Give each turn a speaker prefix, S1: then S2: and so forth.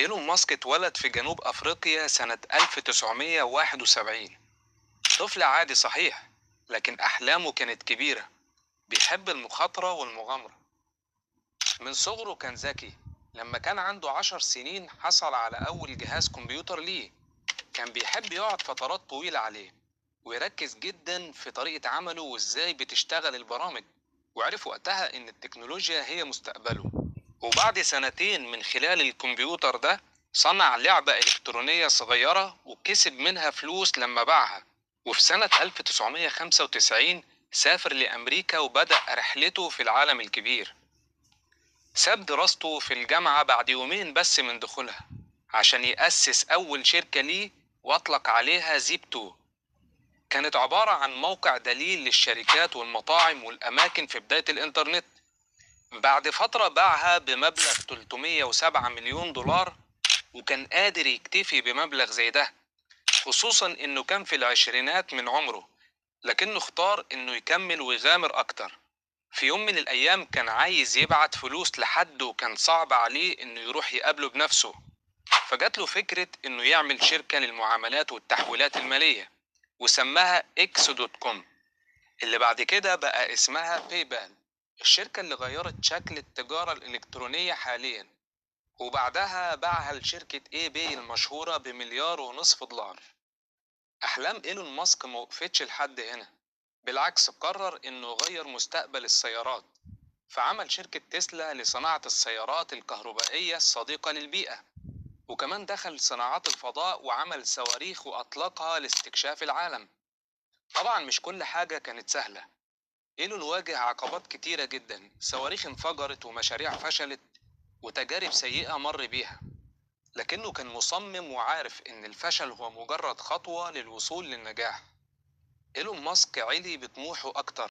S1: إيلون ماسك اتولد في جنوب أفريقيا سنة 1971. طفل عادي صحيح، لكن أحلامه كانت كبيرة. بيحب المخاطرة والمغامرة. من صغره كان ذكي. لما كان عنده 10 سنين حصل على أول جهاز كمبيوتر ليه. كان بيحب يقعد فترات طويلة عليه ويركز جدا في طريقة عمله وإزاي بتشتغل البرامج. وعرف وقتها إن التكنولوجيا هي مستقبله. وبعد سنتين من خلال الكمبيوتر ده صنع لعبة إلكترونية صغيرة وكسب منها فلوس لما باعها. وفي سنة 1995 سافر لأمريكا وبدأ رحلته في العالم الكبير. ساب دراسته في الجامعة بعد يومين بس من دخولها عشان يأسس أول شركة ليه وأطلق عليها زيب 2. كانت عبارة عن موقع دليل للشركات والمطاعم والأماكن في بداية الإنترنت. بعد فترة باعها بمبلغ 307 مليون دولار. وكان قادر يكتفي بمبلغ زي ده، خصوصا إنه كان في العشرينات من عمره. لكنه اختار إنه يكمل ويغامر أكتر. في يوم من الأيام كان عايز يبعت فلوس لحد وكان صعب عليه إنه يروح يقابله بنفسه. فجات له فكرة إنه يعمل شركة للمعاملات والتحويلات المالية وسماها إكس دوت كوم، اللي بعد كده بقى اسمها باي بال، الشركة اللي غيرت شكل التجارة الإلكترونية حاليا. وبعدها باعها لشركة اي باي المشهورة ب1.5 مليار دولار. أحلام إيلون ماسك موقفتش لحد هنا. بالعكس قرر إنه يغير مستقبل السيارات. فعمل شركة تسلا لصناعة السيارات الكهربائية الصديقة للبيئة. وكمان دخل صناعات الفضاء وعمل صواريخ وأطلقها لاستكشاف العالم. طبعا مش كل حاجة كانت سهلة. إيلون واجه عقبات كتيرة جدا، صواريخ انفجرت ومشاريع فشلت وتجارب سيئة مر بيها. لكنه كان مصمم وعارف إن الفشل هو مجرد خطوة للوصول للنجاح. إيلون ماسك علي بطموحه أكتر.